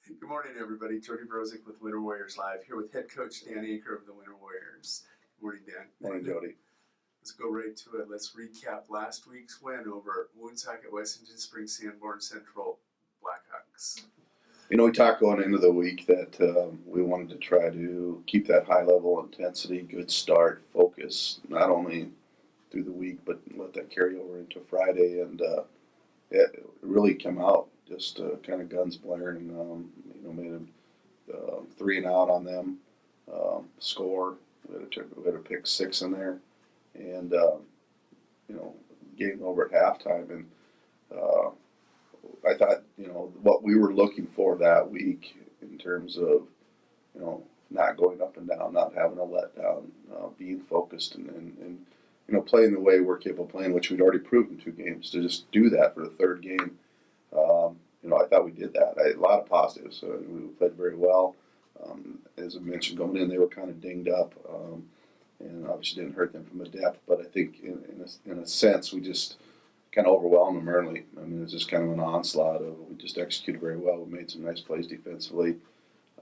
Good morning, everybody. Jody Brozick with Winter Warriors Live, here with head coach Dan Aaker of the Winter Warriors. Good morning, Dan. Morning, Jody. Let's go right to it. Let's recap last week's win over Woonsocket Wessington Springs Sanborn Central Blackhawks. You know, we talked going into the week that we wanted to try to keep that high level of intensity, good start, focus, not only through the week, but let that carry over into Friday. And it really came out just kind of guns blaring. Made a 3 and out on them, score. We had a pick 6 in there, and game over at halftime. And I thought, what we were looking for that week in terms of, not going up and down, not having a letdown, being focused and playing the way we're capable of playing, which we'd already proven 2 games, to just do that for the third game. I thought we did that. A lot of positives. We played very well. As I mentioned, going in, they were kind of dinged up, and obviously didn't hurt them from the depth. But I think in a sense, we just kind of overwhelmed them early. I mean, it was just kind of an onslaught we just executed very well. We made some nice plays defensively.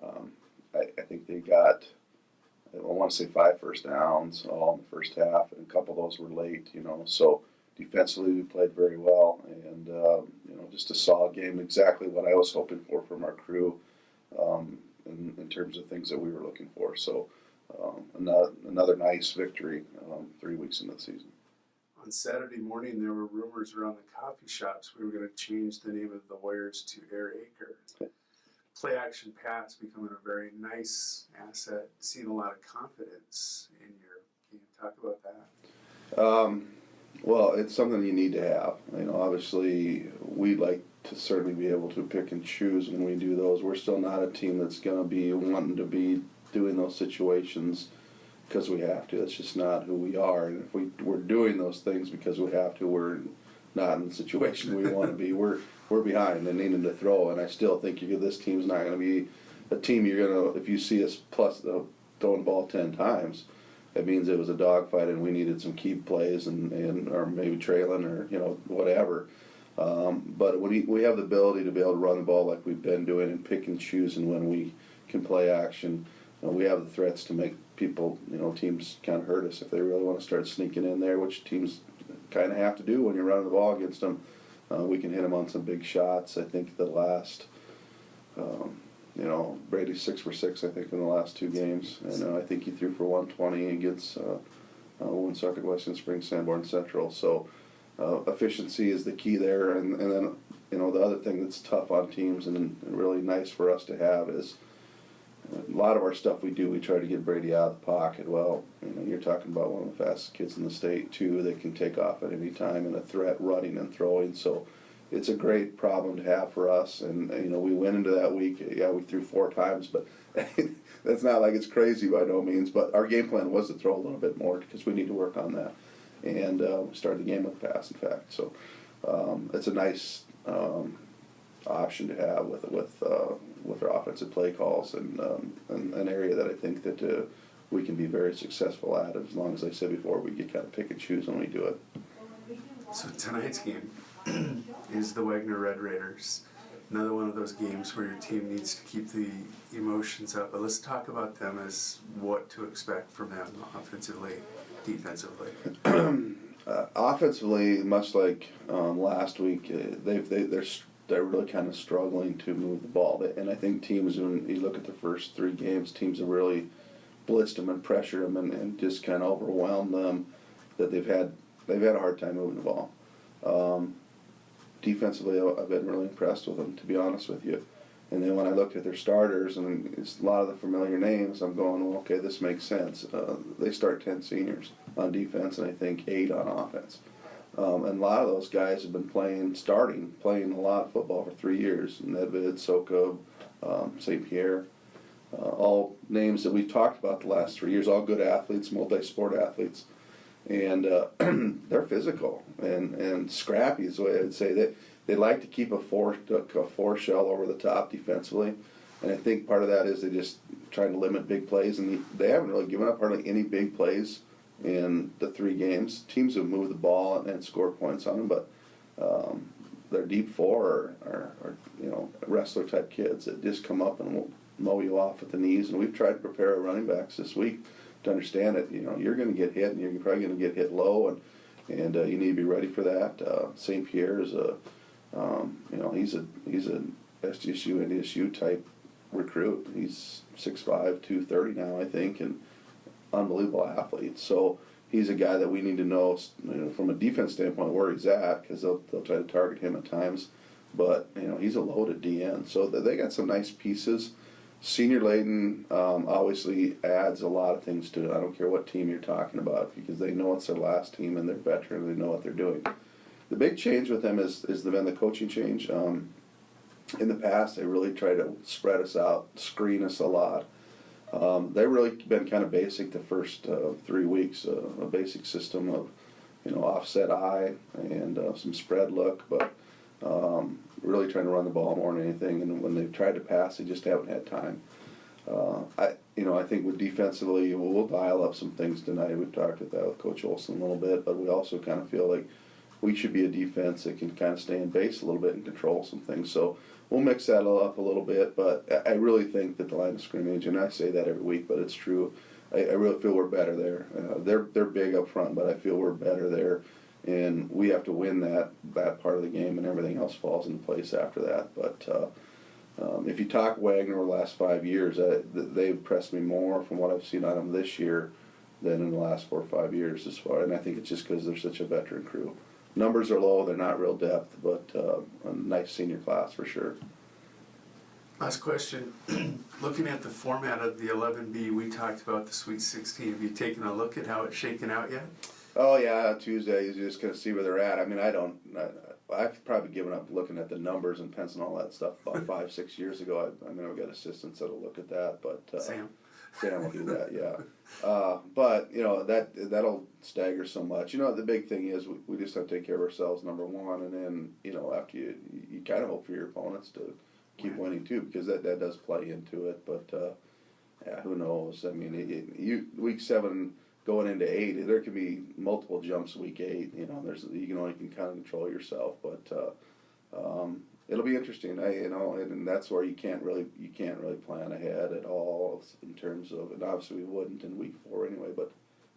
I think they got, I want to say 5 first downs all in the first half, and a couple of those were late, So defensively, we played very well, and just a solid game. Exactly what I was hoping for from our crew, in terms of things that we were looking for. So another nice victory 3 weeks into the season. On Saturday morning, there were rumors around the coffee shops we were going to change the name of the Warriors to Aaker. Play action pass becoming a very nice asset. Seeing a lot of confidence in your game. Talk about that. Well, it's something you need to have. Obviously, we like to certainly be able to pick and choose when we do those. We're still not a team that's going to be wanting to be doing those situations because we have to. That's just not who we are. And if we're doing those things because we have to, we're not in the situation we want to be. We're behind and needing to throw. And I still think this team's not going to be a team you're going to, if you see us plus throwing the ball 10 times, it means it was a dogfight and we needed some key plays and or maybe trailing or whatever. But when we have the ability to be able to run the ball like we've been doing and pick and choose, and when we can play action, we have the threats to make people, teams kind of hurt us if they really want to start sneaking in there, which teams kind of have to do when you're running the ball against them. We can hit them on some big shots. I think the last. Brady's 6 for 6, I think, in the last 2 games, and I think he threw for 120 against Woonsocket Western Springs Sanborn Central. So efficiency is the key there, and then the other thing that's tough on teams and really nice for us to have is a lot of our stuff we do. We try to get Brady out of the pocket. Well, you're talking about one of the fastest kids in the state too. That can take off at any time and a threat running and throwing. So it's a great problem to have for us, and we went into that week. Yeah, we threw 4 times, but that's not like it's crazy by no means. But our game plan was to throw a little bit more because we need to work on that. And we started the game with a pass, in fact. So it's a nice option to have with our offensive play calls, and an area that I think that we can be very successful at, as long as I said before, we get kind of pick and choose when we do it. So tonight's game is the Wagner Red Raiders. Another one of those games where your team needs to keep the emotions up. But let's talk about them as what to expect from them offensively, defensively. Offensively, much like last week, they're really kind of struggling to move the ball. And I think teams, when you look at the first 3 games, teams have really blitzed them and pressured them and just kind of overwhelmed them. That they've had a hard time moving the ball. Defensively, I've been really impressed with them, to be honest with you. And then when I looked at their starters, and it's a lot of the familiar names, I'm going, well, okay, this makes sense. They start 10 seniors on defense, and I think 8 on offense. And a lot of those guys have been playing a lot of football for 3 years. Nedved, Soka, St. Pierre, all names that we've talked about the last 3 years, all good athletes, multi-sport athletes. And they're physical and scrappy is the way I would say. They like to keep a four shell over the top defensively, and I think part of that is they just trying to limit big plays, and they haven't really given up hardly any big plays in the 3 games. Teams have moved the ball and scored points on them, but their deep four are wrestler type kids that just come up and will mow you off at the knees. And we've tried to prepare our running backs this week to understand it. You're going to get hit, and you're probably going to get hit low, and you need to be ready for that. St. Pierre is he's a SDSU, NDSU type recruit. He's 6'5", 230 now, I think, and unbelievable athlete. So he's a guy that we need to know, from a defense standpoint where he's at, because they'll try to target him at times. But he's a loaded DN. So they got some nice pieces. Senior Layton obviously adds a lot of things to it. I don't care what team you're talking about, because they know it's their last team and they're veteran. They know what they're doing. The big change with them has been the coaching change. In the past, they really tried to spread us out, screen us a lot. They've really been kind of basic the first 3 weeks, a basic system of offset eye and some spread look, but really trying to run the ball more than anything. And when they've tried to pass, they just haven't had time. I think with defensively, we'll dial up some things tonight. We've talked about that with Coach Olson a little bit, but we also kind of feel like we should be a defense that can kind of stay in base a little bit and control some things. So we'll mix that all up a little bit, but I really think that the line of scrimmage, and I say that every week, but it's true, I really feel we're better there. They're big up front, but I feel we're better there, and we have to win that part of the game, and everything else falls into place after that. But if you talk Wagner over the last 5 years, they've impressed me more from what I've seen on them this year than in the last 4 or 5 years as far, and I think it's just because they're such a veteran crew. Numbers are low, they're not real depth, but a nice senior class for sure. Last question. Looking at the format of the 11B, we talked about the Sweet 16. Have you taken a look at how it's shaken out yet? Oh yeah, Tuesday you just kind of see where they're at. I mean, I've probably given up looking at the numbers and penciling all that stuff about 5, 6 years ago. I mean, I've got assistants that'll look at that, but Sam will do that, yeah. But that'll stagger so much. The big thing is we just have to take care of ourselves, number one, and then after you kind of hope for your opponents to keep winning too, because that does play into it. But yeah, who knows? I mean, week 7 going into 8, there could be multiple jumps week 8. You can only kind of control yourself, but it'll be interesting. And that's where you can't really plan ahead at all in terms of, and obviously we wouldn't in week 4 anyway. But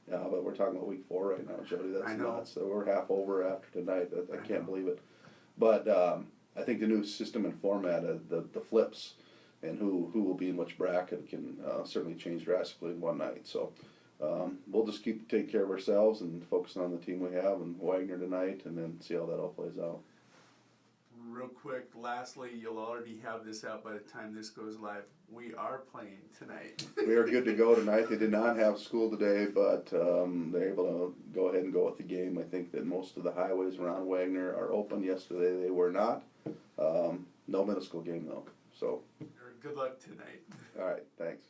but we're talking about week 4 right now, Jody. That's nuts. So we're half over after tonight. I can't believe it. But I think the new system and format of the flips and who will be in which bracket can certainly change drastically in one night. So we'll just take care of ourselves and focus on the team we have and Wagner tonight, and then see how that all plays out. Real quick, lastly, you'll already have this out by the time this goes live. We are playing tonight. We are good to go tonight. They did not have school today, but they're able to go ahead and go with the game. I think that most of the highways around Wagner are open. Yesterday they were not. No middle school game though. So Good luck tonight. all right, thanks.